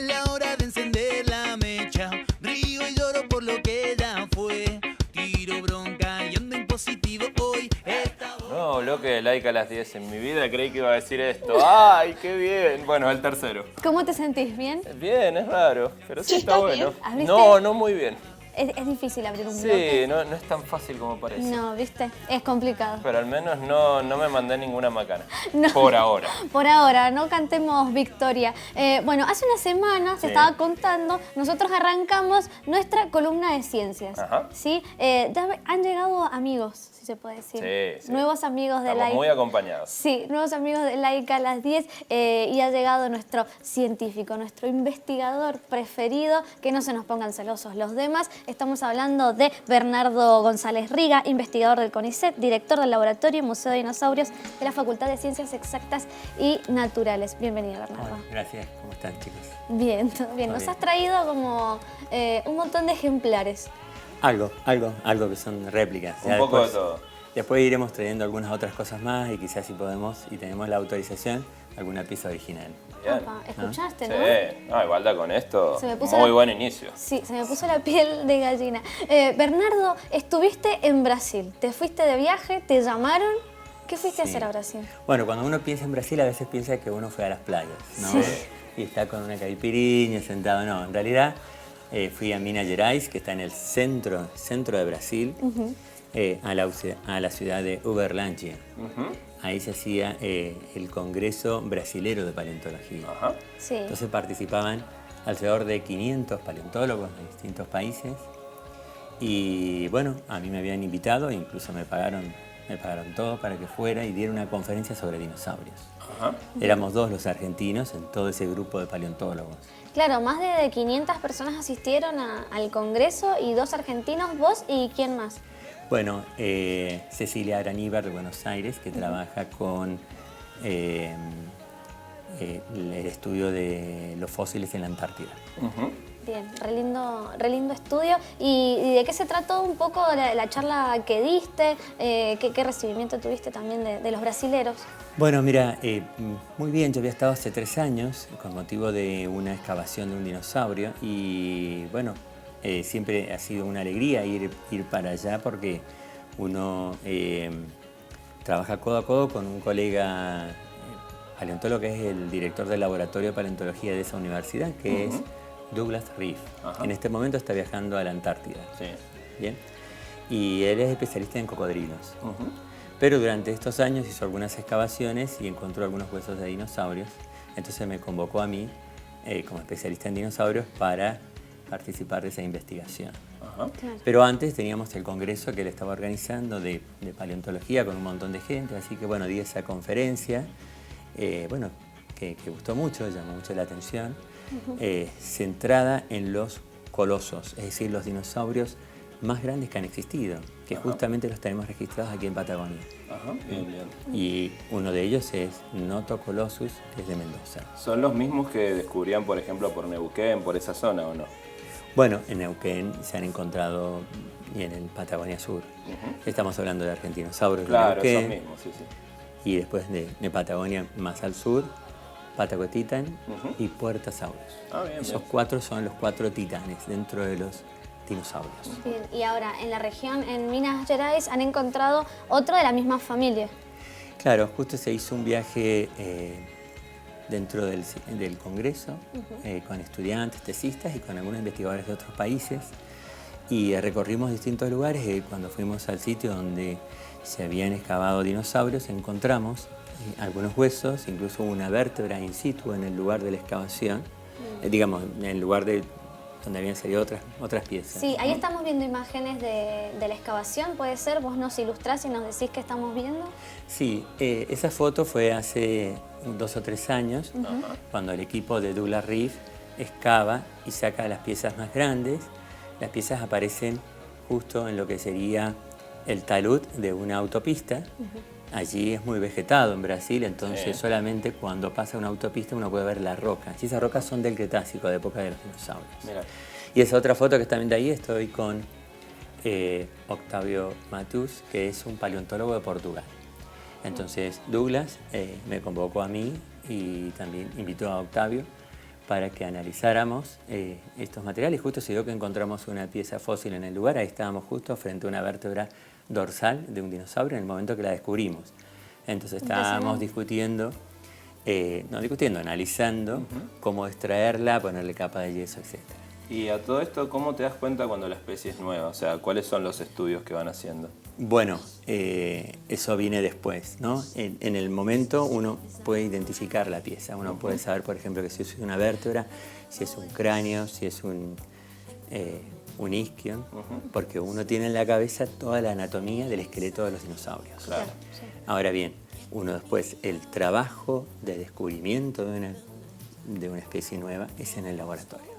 La hora de encender la mecha, río y lloro por lo que ya fue. Tiro bronca y ando en positivo hoy. No, bloque de like a las 10. En mi vida creí que iba a decir esto. ¡Ay, qué bien! Bueno, el tercero. ¿Cómo te sentís? ¿Bien? Bien, es raro, pero sí está bueno. ¿Viste? No, no muy bien. Es difícil abrir un bloque. Sí, no es tan fácil como parece. No, ¿viste? Es complicado. Pero al menos no me mandé ninguna macana. No. Por ahora. Por ahora, no cantemos victoria. Bueno, hace una semana, se estaba contando, nosotros arrancamos nuestra columna de ciencias. Ajá. ¿Sí? Ya han llegado amigos, si se puede decir. Sí, sí. Nuevos amigos de Estamos Laica. muy acompañados. Sí, nuevos amigos de Laica a las 10 y ha llegado nuestro científico, nuestro investigador preferido, que no se nos pongan celosos los demás. Estamos hablando de Bernardo González Riga, investigador del CONICET, director del Laboratorio y Museo de Dinosaurios de la Facultad de Ciencias Exactas y Naturales. Bienvenido, Bernardo. Hola, gracias. ¿Cómo están, chicos? Bien, todo bien. Nos has traído como un montón de ejemplares. Algo que son réplicas. Un poco de todo. Después iremos trayendo algunas otras cosas más y quizás si podemos y tenemos la autorización, alguna pieza original. Bien. Opa, ¿escuchaste, no? Sí, no, igual da con esto. Se me puso Muy la- buen inicio. Sí, se me puso la piel de gallina. Bernardo, estuviste en Brasil. Te fuiste de viaje, te llamaron. ¿Qué fuiste a Sí. hacer a Brasil? Bueno, cuando uno piensa en Brasil, a veces piensa que uno fue a las playas, ¿no? Sí. Y está con una caipirinha sentado. No, en realidad fui a Minas Gerais, que está en el centro de Brasil, a la ciudad de Uberlândia. Ahí se hacía el Congreso Brasilero de Paleontología. Ajá. Sí. Entonces participaban alrededor de 500 paleontólogos de distintos países y bueno, a mí me habían invitado, incluso me pagaron todo para que fuera y diera una conferencia sobre dinosaurios. Ajá. Éramos dos los argentinos en todo ese grupo de paleontólogos. Claro, más de 500 personas asistieron al congreso y 2 argentinos, vos y ¿quién más? Bueno, Cecilia Araníbar de Buenos Aires, que trabaja con el estudio de los fósiles en la Antártida. Ujú. Bien, re lindo estudio. ¿Y de qué se trató un poco la charla que diste? ¿Qué recibimiento tuviste también de los brasileros? Bueno, mira, muy bien, yo había estado hace 3 años con motivo de una excavación de un dinosaurio y bueno, siempre ha sido una alegría ir para allá porque uno trabaja codo a codo con un colega paleontólogo que es el director del laboratorio de paleontología de esa universidad, que es Douglas Reef. Ajá. En este momento está viajando a la Antártida. Sí. Bien. Y él es especialista en cocodrilos. Ujú. Pero durante estos años hizo algunas excavaciones y encontró algunos huesos de dinosaurios. Entonces me convocó a mí, como especialista en dinosaurios, para participar de esa investigación. Ajá. Claro. Pero antes teníamos el congreso que él estaba organizando de paleontología con un montón de gente, así que bueno, di esa conferencia, bueno, que gustó mucho, llamó mucho la atención, centrada en los colosos, es decir, los dinosaurios más grandes que han existido, que justamente los tenemos registrados aquí en Patagonia. Ajá. Bien, bien. Y uno de ellos es Noto Colossus, que es de Mendoza. ¿Son los mismos que descubrían, por ejemplo, por Neuquén, por esa zona o no? Bueno, en Neuquén se han encontrado y en el Patagonia Sur. Estamos hablando de Argentinosaurus, Claro, de esos Neuquén, mismos, sí, sí. y después de Patagonia más al sur, Patacotitan y Puertasaurus. Ah, bien, Esos bien. 4 son los 4 titanes dentro de los dinosaurios. Bien, y ahora, en la región, en Minas Gerais, han encontrado otro de la misma familia. Claro, justo se hizo un viaje dentro del Congreso con estudiantes, tesistas y con algunos investigadores de otros países y recorrimos distintos lugares y cuando fuimos al sitio donde se habían excavado dinosaurios encontramos algunos huesos, incluso una vértebra in situ en el lugar de la excavación, digamos, en el lugar donde habían salido otras piezas. Sí, ahí estamos viendo imágenes de la excavación, ¿puede ser? ¿Vos nos ilustrás y nos decís qué estamos viendo? Sí, esa foto fue hace 2 o 3 años, cuando el equipo de Douglas Reef excava y saca las piezas más grandes. Las piezas aparecen justo en lo que sería el talud de una autopista. Allí es muy vegetado en Brasil, entonces solamente cuando pasa una autopista uno puede ver las rocas. Y esas rocas son del Cretácico, de época de los dinosaurios. Mira. Y esa otra foto que está viendo ahí, estoy con Octavio Matus, que es un paleontólogo de Portugal. Entonces Douglas me convocó a mí y también invitó a Octavio para que analizáramos estos materiales. Justo se dio que encontramos una pieza fósil en el lugar, ahí estábamos justo frente a una vértebra dorsal de un dinosaurio en el momento que la descubrimos. Entonces estábamos discutiendo, analizando cómo extraerla, ponerle capa de yeso, etc. Y a todo esto, ¿cómo te das cuenta cuando la especie es nueva? O sea, ¿cuáles son los estudios que van haciendo? Bueno, eso viene después, ¿no? En el momento uno puede identificar la pieza, uno puede saber, por ejemplo, que si es una vértebra, si es un cráneo, si es un isquion, porque uno tiene en la cabeza toda la anatomía del esqueleto de los dinosaurios. Claro. Sí. Ahora bien, uno después, el trabajo de descubrimiento de una especie nueva es en el laboratorio.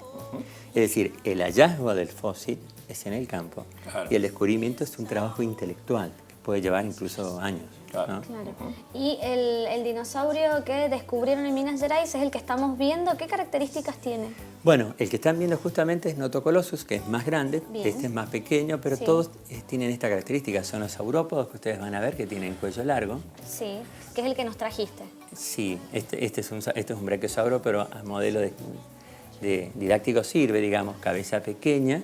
Es decir, el hallazgo del fósil es en el campo, claro, y el descubrimiento es un trabajo intelectual que puede llevar incluso años. claro, ¿no? Claro. Y el dinosaurio que descubrieron en Minas Gerais es el que estamos viendo. ¿Qué características tiene? Bueno, el que están viendo justamente es Notocolossus, que es más grande, Bien. este es más pequeño, pero Sí. todos tienen esta característica. Son los saurópodos que ustedes van a ver que tienen cuello largo. Sí, que es el que nos trajiste. Sí, este es un brachiosauro, pero a modelo de didáctico sirve, digamos, cabeza pequeña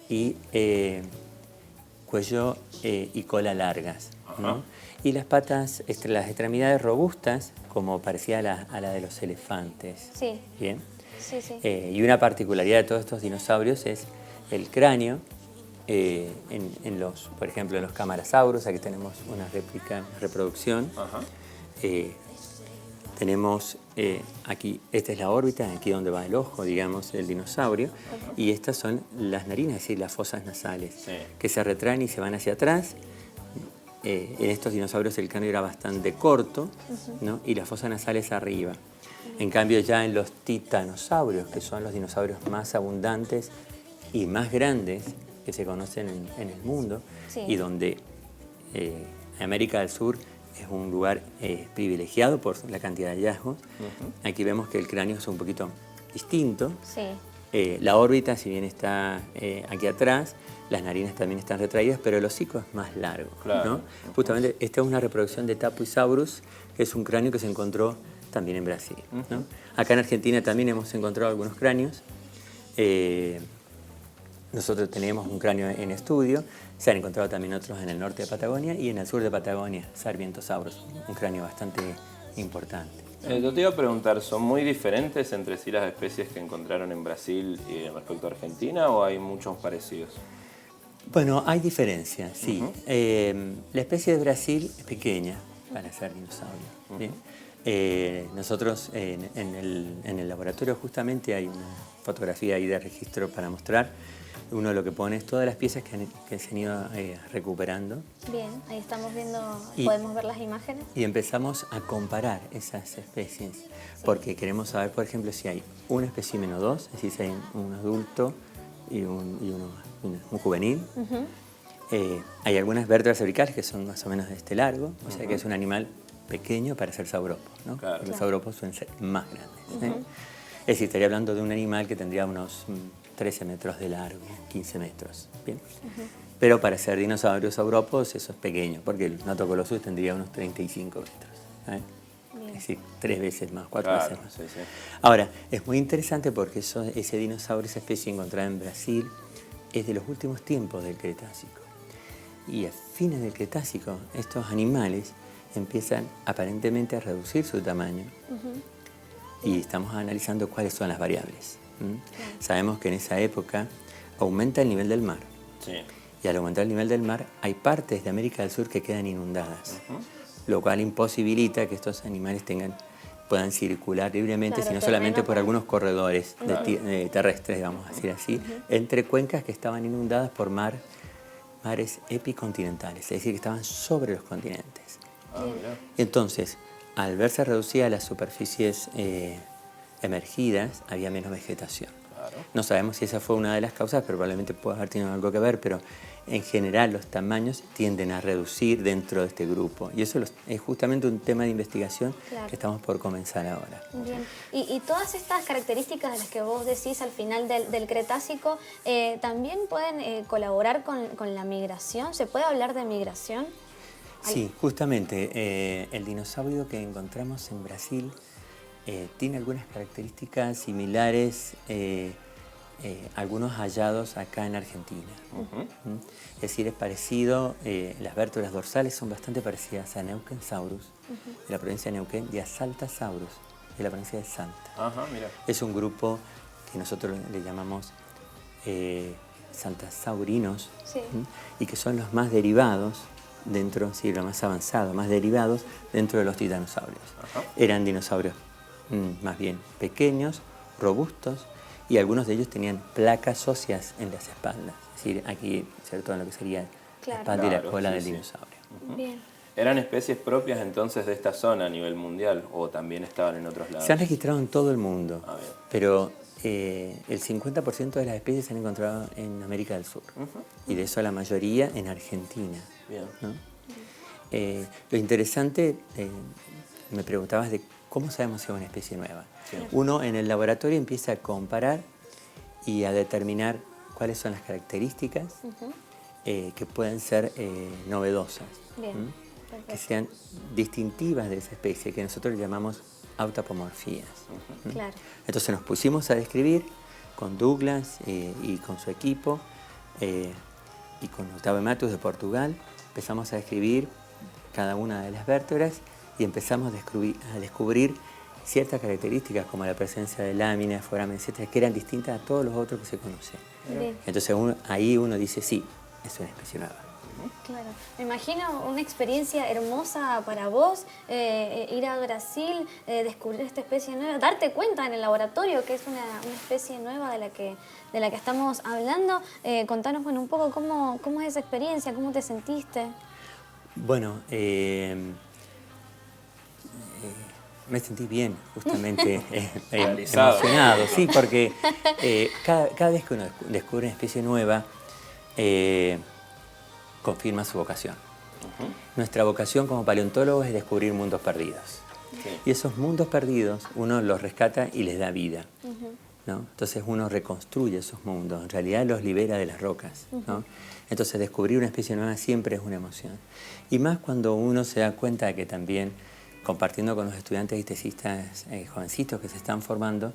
y cuello y cola largas, ¿no? Y las patas, las extremidades robustas, como parecía a la de los elefantes. Sí. Bien. Sí, sí. Y una particularidad de todos estos dinosaurios es el cráneo. Por ejemplo, en los Camarasaurus, aquí tenemos una reproducción. Tenemos aquí, esta es la órbita, aquí donde va el ojo, digamos, del dinosaurio, y estas son las narinas, es decir, las fosas nasales, que se retraen y se van hacia atrás. En estos dinosaurios el cráneo era bastante corto, ¿no? Y las fosas nasales arriba. En cambio, ya en los titanosaurios, que son los dinosaurios más abundantes y más grandes que se conocen en el mundo, y donde América del Sur es un lugar privilegiado por la cantidad de hallazgos. Aquí vemos que el cráneo es un poquito distinto. Sí. La órbita, si bien está aquí atrás, las narinas también están retraídas, pero el hocico es más largo, claro, ¿no? Justamente esta es una reproducción de Tapuisaurus, que es un cráneo que se encontró también en Brasil, ¿no? Acá en Argentina también hemos encontrado algunos cráneos. Nosotros tenemos un cráneo en estudio, se han encontrado también otros en el norte de Patagonia y en el sur de Patagonia, Sarmientosaurus, un cráneo bastante importante. Yo te iba a preguntar, ¿son muy diferentes entre sí las especies que encontraron en Brasil y respecto a Argentina o hay muchos parecidos? Bueno, hay diferencias, sí. La especie de Brasil es pequeña para ser dinosaurio. ¿Bien? Nosotros en el laboratorio justamente hay una fotografía ahí de registro para mostrar. Uno lo que pone es todas las piezas que se han ido recuperando. Bien, ahí estamos viendo, Y- podemos ver las imágenes. Y empezamos a comparar esas especies, porque queremos saber, por ejemplo, si hay un espécimen o dos, es decir, si hay un adulto y un juvenil. Hay algunas vértebras cervicales que son más o menos de este largo, o sea que es un animal pequeño para ser sauropo, ¿no? Claro. Porque los sauropos suelen ser más grandes. Es decir, estaría hablando de un animal que tendría unos 13 metros de largo, 15 metros. ¿Bien? Pero para ser dinosaurios sauropos eso es pequeño, porque el Notocolossus tendría unos 35 metros. Es decir, 3 veces más, 4 veces más. Sí, sí. Ahora, es muy interesante porque ese dinosaurio, esa especie encontrada en Brasil, es de los últimos tiempos del Cretácico. Y a fines del Cretácico, estos animales empiezan aparentemente a reducir su tamaño. Y estamos analizando cuáles son las variables. Sabemos que en esa época aumenta el nivel del mar. Sí. Y al aumentar el nivel del mar, hay partes de América del Sur que quedan inundadas, lo cual imposibilita que estos animales puedan circular libremente, Claro, sino solamente terreno por para- algunos corredores terrestres, vamos a decir así, entre cuencas que estaban inundadas por mares epicontinentales, es decir, que estaban sobre los continentes. Mirá. Entonces, al verse reducidas las superficies emergidas, había menos vegetación. Claro. No sabemos si esa fue una de las causas, pero probablemente puede haber tenido algo que ver, pero en general los tamaños tienden a reducir dentro de este grupo. Y eso es justamente un tema de investigación Claro. que estamos por comenzar ahora. Bien. Y todas estas características de las que vos decís al final del Cretácico también pueden colaborar con la migración. ¿Se puede hablar de migración? Sí, justamente el dinosaurio que encontramos en Brasil tiene algunas características similares algunos hallados acá en Argentina. Es decir, es parecido, las vértebras dorsales son bastante parecidas a Neuquensaurus, de la provincia de Neuquén, y a Saltasaurus, de la provincia de Salta. Ajá, mira. Es un grupo que nosotros le llamamos saltasaurinos, Sí. y que son los más derivados dentro, sí, los más avanzados, más derivados dentro de los titanosaurios. Ajá. Eran dinosaurios más bien pequeños, robustos, y algunos de ellos tenían placas óseas en las espaldas, es decir, aquí, ¿cierto?, en lo que sería la Claro. espalda y la Claro, cola sí, del sí. dinosaurio. Bien. ¿Eran especies propias entonces de esta zona a nivel mundial o también estaban en otros lados? Se han registrado en todo el mundo, Ah, bien. pero el 50% de las especies se han encontrado en América del Sur, y de eso la mayoría en Argentina. Bien. ¿No? Lo interesante, me preguntabas de cómo sabemos si es una especie nueva. Sí. Uno en el laboratorio empieza a comparar y a determinar cuáles son las características que pueden ser novedosas, Bien. que sean distintivas de esa especie, que nosotros le llamamos autapomorfías. Claro. Entonces nos pusimos a describir con Douglas y con su equipo y con Otávio Matos de Portugal. Empezamos a describir cada una de las vértebras y empezamos a descubrir ciertas características como la presencia de láminas, foramen, etcétera, que eran distintas a todos los otros que se conocen. Bien. Entonces ahí uno dice, sí, es una especie nueva. Claro. Me imagino una experiencia hermosa para vos, ir a Brasil, descubrir esta especie nueva, darte cuenta en el laboratorio que es una especie nueva de la que estamos hablando. Contanos, bueno, un poco cómo es esa experiencia, cómo te sentiste. Bueno, me sentí bien, justamente Realizado. emocionado, sí, porque cada vez que uno descubre una especie nueva, confirma su vocación. Nuestra vocación como paleontólogos es descubrir mundos perdidos. Sí. Y esos mundos perdidos uno los rescata y les da vida, ¿no? Entonces uno reconstruye esos mundos, en realidad los libera de las rocas, ¿no? Entonces descubrir una especie nueva siempre es una emoción. Y más cuando uno se da cuenta de que también, compartiendo con los estudiantes y tesistas jovencitos que se están formando,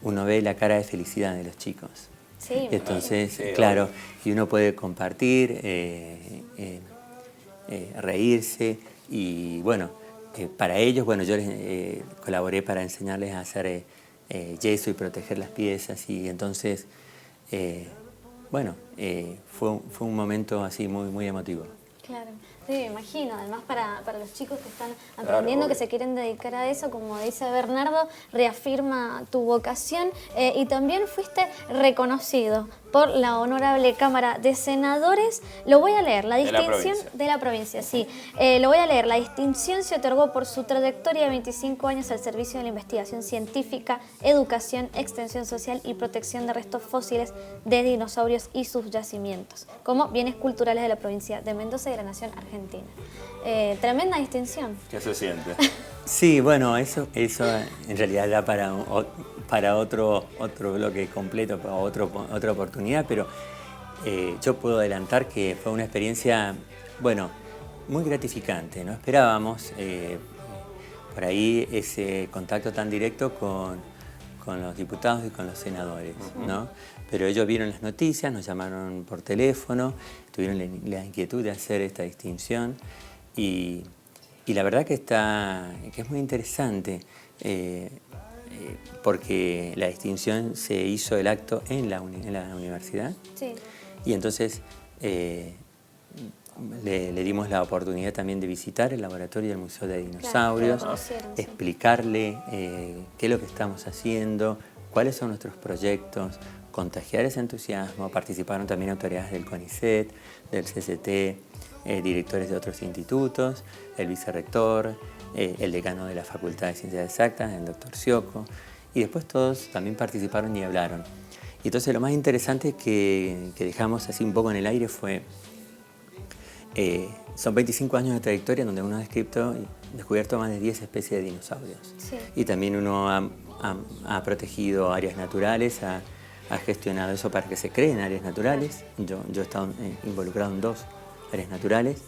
uno ve la cara de felicidad de los chicos. Sí. Entonces, Sí, claro, obvio. y uno puede compartir, reírse, y bueno, para ellos, bueno, yo les colaboré para enseñarles a hacer yeso y proteger las piezas, y entonces, bueno, fue un momento así muy emotivo. Claro, sí, me imagino. Además, para los chicos que están aprendiendo, obvio. que se quieren dedicar a eso, como dice Bernardo, reafirma tu vocación, y también fuiste reconocido por la Honorable Cámara de Senadores. Lo voy a leer, la De la distinción provincia. de la provincia, sí. Lo voy a leer. La distinción se otorgó por su trayectoria de 25 años al servicio de la investigación científica, educación, extensión social y protección de restos fósiles de dinosaurios y sus yacimientos, como bienes culturales de la provincia de Mendoza y de la Nación Argentina. Tremenda distinción. ¿Qué se siente? Sí, bueno, eso en realidad da para otro bloque completo, para otra oportunidad, pero yo puedo adelantar que fue una experiencia, bueno, muy gratificante. No esperábamos por ahí ese contacto tan directo con los diputados y con los senadores, ¿no? Pero ellos vieron las noticias, nos llamaron por teléfono, tuvieron la inquietud de hacer esta distinción, y la verdad que es muy interesante, porque la distinción se hizo el acto en la universidad, Sí. y entonces le dimos la oportunidad también de visitar el laboratorio del Museo de Dinosaurios, Claro, conocieron, sí. explicarle qué es lo que estamos haciendo, cuáles son nuestros proyectos, contagiar ese entusiasmo. Participaron también autoridades del CONICET, del CCT, directores de otros institutos, el vicerrector, el decano de la Facultad de Ciencias Exactas, el doctor Sioco, y después todos también participaron y hablaron. Y entonces lo más interesante que dejamos así un poco en el aire fue, son 25 años de trayectoria donde uno ha descubierto más de 10 especies de dinosaurios. Sí. Y también uno ha protegido áreas naturales, ha gestionado eso para que se creen áreas naturales. Yo he estado involucrado en 2 áreas naturales,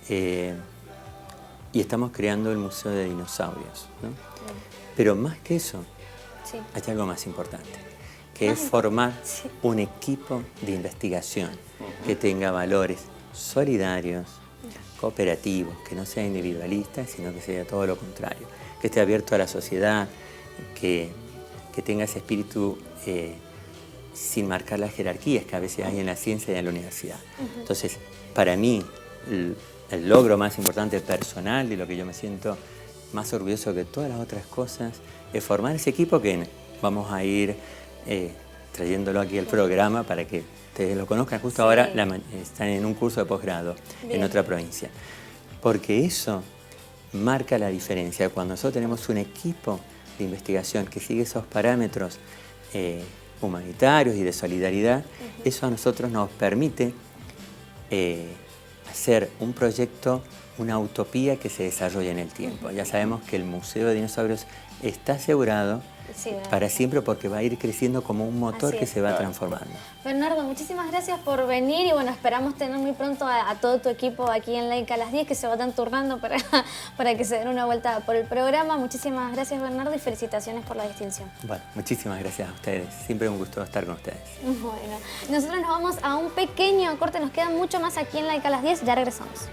y estamos creando el Museo de Dinosaurios, ¿no? Pero más que eso, Sí. hay algo más importante, que es formar un equipo de investigación que tenga valores solidarios, cooperativos, que no sea individualista, sino que sea todo lo contrario, que esté abierto a la sociedad, que tenga ese espíritu sin marcar las jerarquías que a veces hay en la ciencia y en la universidad. Entonces, para mí, el logro más importante personal y lo que yo me siento más orgulloso que todas las otras cosas es formar ese equipo que vamos a ir trayéndolo aquí al programa para que ustedes lo conozcan. Justo ahora están en un curso de posgrado en otra provincia. Porque eso marca la diferencia. Cuando nosotros tenemos un equipo de investigación que sigue esos parámetros humanitarios y de solidaridad, eso a nosotros nos permite hacer un proyecto, una utopía que se desarrolle en el tiempo. Ya sabemos que el Museo de Dinosaurios está asegurado para siempre porque va a ir creciendo como un motor que se va transformando. Bernardo, muchísimas gracias por venir y bueno, esperamos tener muy pronto a todo tu equipo aquí en Laica a las 10 que se van turnando para que se den una vuelta por el programa. Muchísimas gracias, Bernardo, y felicitaciones por la distinción. Bueno, muchísimas gracias a ustedes. Siempre un gusto estar con ustedes. Bueno, nosotros nos vamos a un pequeño corte, nos queda mucho más aquí en Laica a las 10, ya regresamos.